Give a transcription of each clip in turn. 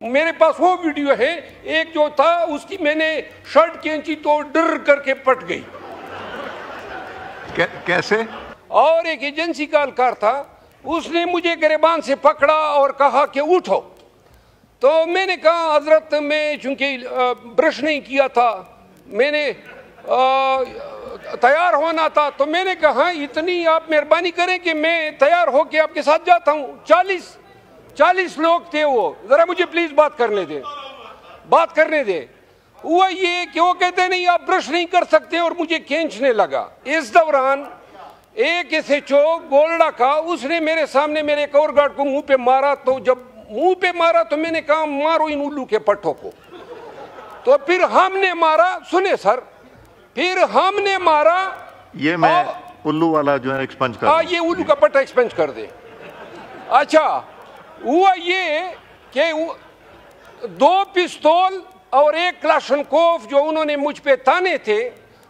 میرے پاس وہ ویڈیو ہے، ایک جو تھا اس کی میں نے شرٹ کھینچی تو ڈر کر کے پٹ گئی. کیسے؟ اور ایک ایجنسی کا اہلکار تھا، اس نے مجھے گریبان سے پکڑا اور کہا کہ اٹھو. تو میں نے کہا حضرت میں چونکہ برش نہیں کیا تھا، میں نے تیار ہونا تھا، تو میں نے کہا اتنی آپ مہربانی کریں کہ میں تیار ہو کے آپ کے ساتھ جاتا ہوں. 40 لوگ تھے، وہ ذرا مجھے پلیز بات کرنے دیں. ہوا یہ کہ وہ کہتے نہیں آپ برش نہیں کر سکتے اور مجھے کھینچنے لگا. اس دوران ایک SHO گولڈا کا، اس نے میرے سامنے میرے ایک اور گارڈ کو منہ پہ مارا. تو جب منہ پہ مارا تو میں نے کہا مارو ان الو کے پٹھوں کو. تو پھر ہم نے مارا، سنے سر، پھر ہم نے مارا. یہ میں الو والا جو ہے ایکسپنج کر دیں. یہ الو کا پٹھا ایکسپنج کر دیں. اچھا، ہوا یہ کہ 2 پستول اور 1 کلاشنکوف جو انہوں نے مجھ پہ تانے تھے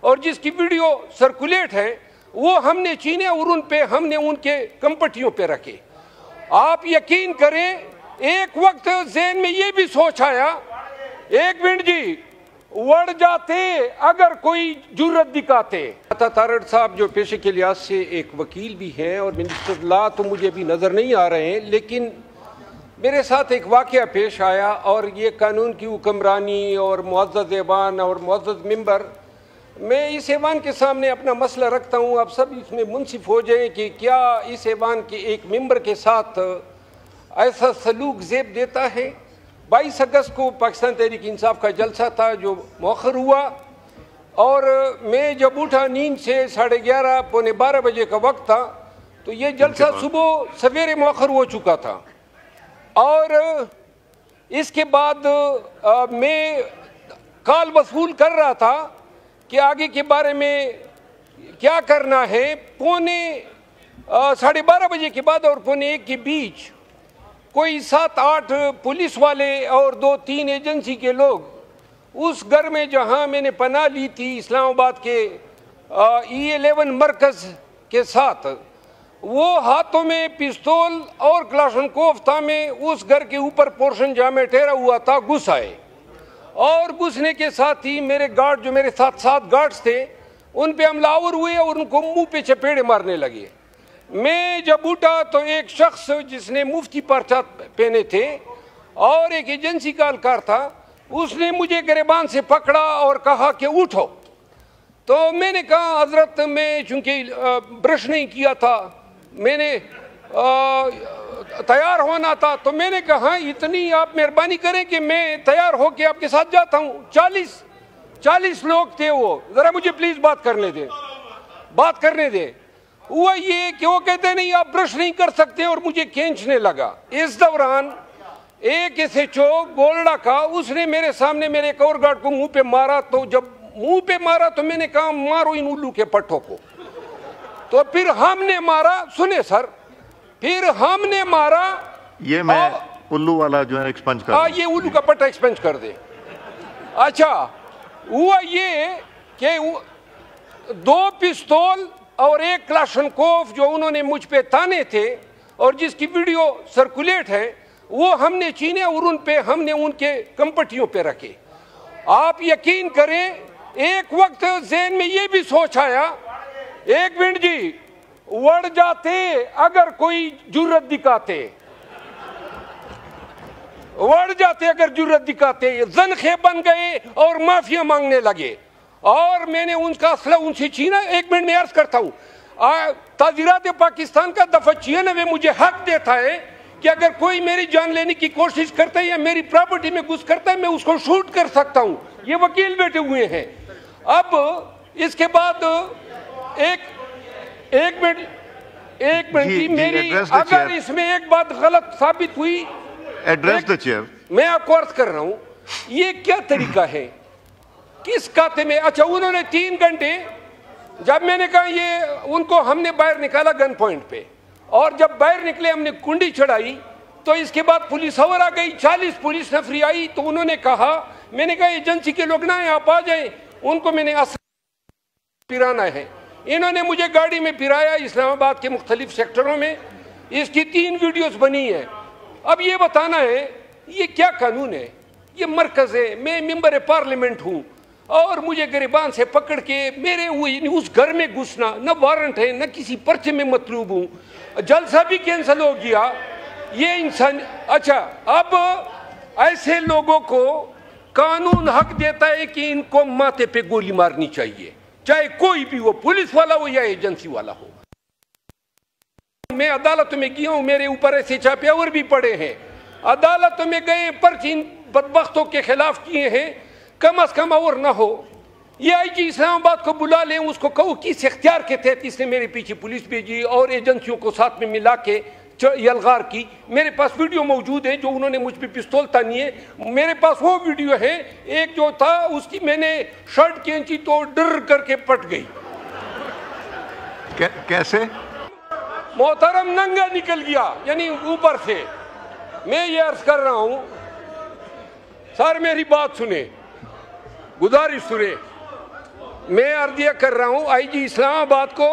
اور جس کی ویڈیو سرکولیٹ ہے، وہ ہم نے چینے اور ہم نے ان کے کمپٹیوں پہ رکھے. آپ یقین کریں، ایک وقت ذہن میں یہ بھی سوچ آیا، ایک منٹ جی، وڑ جاتے اگر کوئی جرت دکھاتے. عطا تارڑ صاحب جو پیشے کے لحاظ سے ایک وکیل بھی ہیں اور منسٹر لا تو مجھے ابھی نظر نہیں آ رہے ہیں، لیکن میرے ساتھ ایک واقعہ پیش آیا اور یہ قانون کی حکمرانی اور معزز ایوان اور معزز ممبر، میں اس ایوان کے سامنے اپنا مسئلہ رکھتا ہوں. آپ سب اس میں منصف ہو جائیں کہ کیا اس ایوان کے ایک ممبر کے ساتھ ایسا سلوک زیب دیتا ہے. 22 اگست کو پاکستان تحریک انصاف کا جلسہ تھا جو مؤخر ہوا، اور میں جب اٹھا نیند سے 11:30 پونے 12 بجے کا وقت تھا، تو یہ جلسہ صبح سویرے مؤخر ہو چکا تھا. اور اس کے بعد میں کال وصول کر رہا تھا کہ آگے کے بارے میں کیا کرنا ہے. پونے 12:30 بجے کے بعد اور پونے 1 کے بیچ کوئی 7-8 پولیس والے اور 2-3 ایجنسی کے لوگ اس گھر میں جہاں میں نے پناہ لی تھی اسلام آباد کے E11 مرکز کے ساتھ، وہ ہاتھوں میں پستول اور کلاشنکوف تھا، میں اس گھر کے اوپر پورشن جہاں میں ٹھہرا ہوا تھا گھس آئے. اور گھسنے کے ساتھ ہی میرے گارڈ جو میرے ساتھ 7 گارڈز تھے ان پہ حملہ آور ہوئے اور ان کو منہ پہ چپیڑے مارنے لگے. میں جب اٹھا تو ایک شخص جس نے مفتی پرچہ پہنے تھے اور ایک ایجنسی کا اہلکار تھا، اس نے مجھے گریبان سے پکڑا اور کہا کہ اٹھو. تو میں نے کہا حضرت میں چونکہ برش نہیں کیا تھا، میں نے تیار ہونا تھا، تو میں نے کہا اتنی آپ مہربانی کریں کہ میں تیار ہو کے آپ کے ساتھ جاتا ہوں. 40 لوگ تھے، وہ ذرا مجھے پلیز بات کرنے دیں. ہوا یہ کہ وہ کہتے نہیں آپ برش نہیں کر سکتے اور مجھے کھینچنے لگا. اس دوران ایک SHO گولڈا کا، اس نے میرے سامنے میرے ایک اور گارڈ کو منہ پہ مارا. تو جب منہ پہ مارا تو میں نے کہا مارو ان الو کے پٹھوں کو. تو پھر ہم نے مارا، سنے سر، پھر ہم نے مارا. یہ میں الو والا جو ہے ایکسپنج کر دیں. یہ الو کا پٹھا ایکسپنج کر دیں. اچھا، ہوا یہ کہ 2 پستول اور 1 کلاشنکوف جو انہوں نے مجھ پہ تانے تھے اور جس کی ویڈیو سرکولیٹ ہے، وہ ہم نے چینے اور ہم نے ان کے کمپٹیوں پہ رکھے. آپ یقین کریں، ایک وقت ذہن میں یہ بھی سوچ آیا، ایک منٹ جی، وڑ جاتے اگر کوئی جرت دکھاتے، زنخے بن گئے اور معافیا مانگنے لگے. اور میں نے ان کا اسلحہ ان سے چھینا. 1 منٹ میں عرض کرتا ہوں، تعزیرات پاکستان کا دفعہ 96 مجھے حق دیتا ہے کہ اگر کوئی میری جان لینے کی کوشش کرتا ہے یا میری پراپرٹی میں گھس کرتا ہے، میں اس کو شوٹ کر سکتا ہوں. یہ وکیل بیٹھے ہوئے ہیں. اب اس کے بعد ایک منٹ جی، میری اگر اس میں ایک بات غلط ثابت ہوئی، میں آپ کو عرض کر رہا ہوں یہ کیا طریقہ ہے، کس کاتے میں. اچھا، انہوں نے 3 گھنٹے، جب میں نے کہا یہ ان کو ہم نے باہر نکالا گن پوائنٹ پہ، اور جب باہر نکلے ہم نے کنڈی چڑھائی، تو اس کے بعد پولیس اور آ گئی، 40 پولیس نفری آئی. تو انہوں نے کہا، میں نے کہا ایجنسی کے لوگ نہ آپ آ جائیں. ان کو میں نے پھرانا ہے. انہوں نے مجھے گاڑی میں پھرایا اسلام آباد کے مختلف سیکٹروں میں. اس کی 3 ویڈیوز بنی ہیں. اب یہ بتانا ہے یہ کیا قانون ہے؟ یہ مرکز ہے، میں ممبر پارلیمنٹ ہوں اور مجھے گریبان سے پکڑ کے میرے اس گھر میں گھسنا، نہ وارنٹ ہے نہ کسی پرچے میں مطلوب ہوں، جلسہ بھی کینسل ہو گیا. یہ انسان اچھا اب ایسے لوگوں کو قانون حق دیتا ہے کہ ان کو ماتھے پہ گولی مارنی چاہیے، چاہے کوئی بھی ہو، پولیس والا ہو یا ایجنسی والا ہو. میں عدالتوں میں گیا ہوں، میرے اوپر ایسے چھاپے اور بھی پڑے ہیں، عدالتوں میں گئے، پرچے ان بدبختوں کے خلاف کیے ہیں، کم از کم اور نہ ہو. یہ آئی جی اسلام آباد کو بلا لیں، اس کو کہو کس اختیار کے تحت اس نے میرے پیچھے پولیس بھیجی اور ایجنسیوں کو ساتھ میں ملا کے یلغار کی. میرے پاس ویڈیو موجود ہے جو انہوں نے مجھ پہ پستول تانی ہے. میرے پاس وہ ویڈیو ہے، ایک جو تھا اس کی میں نے شرٹ کھینچی تو ڈر کر کے پٹ گئی. کیسے؟ محترم ننگا نکل گیا، یعنی اوپر سے. میں یہ عرض کر رہا ہوں، سر میری بات سنیں، گزارش سنیں. میں عرضیہ کر رہا ہوں آئی جی اسلام آباد کو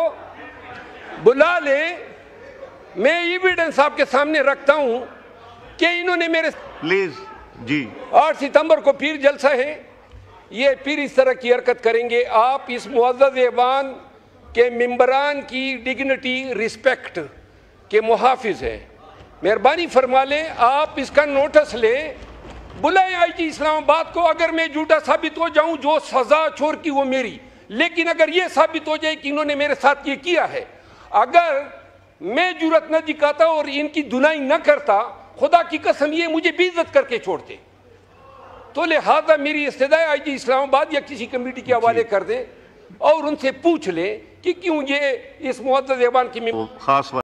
بلا لیں. میں ایویڈنس آپ کے سامنے رکھتا ہوں کہ انہوں نے میرے پلیز جی 8 ستمبر کو پیر جلسہ ہے، یہ پھر اس طرح کی حرکت کریں گے. آپ اس معزز ایوان کے ممبران کی ڈگنیٹی رسپیکٹ کے محافظ ہیں، مہربانی فرما لیں، آپ اس کا نوٹس لیں، بلائیں آئی جی اسلام آباد کو. اگر میں جھوٹا ثابت ہو جاؤں، جو سزا چور کی وہ میری، لیکن اگر یہ ثابت ہو جائے کہ انہوں نے میرے ساتھ یہ کیا ہے، اگر میں جرأت نہ دکھاتا اور ان کی دنائی نہ کرتا، خدا کی قسم یہ مجھے بے عزت کر کے چھوڑتے. تو لہذا میری استدعا آئی جی اسلام آباد یا کسی کمیٹی کے حوالے کر دیں اور ان سے پوچھ لیں کہ کیوں یہ اس معزز ایوان کی خاص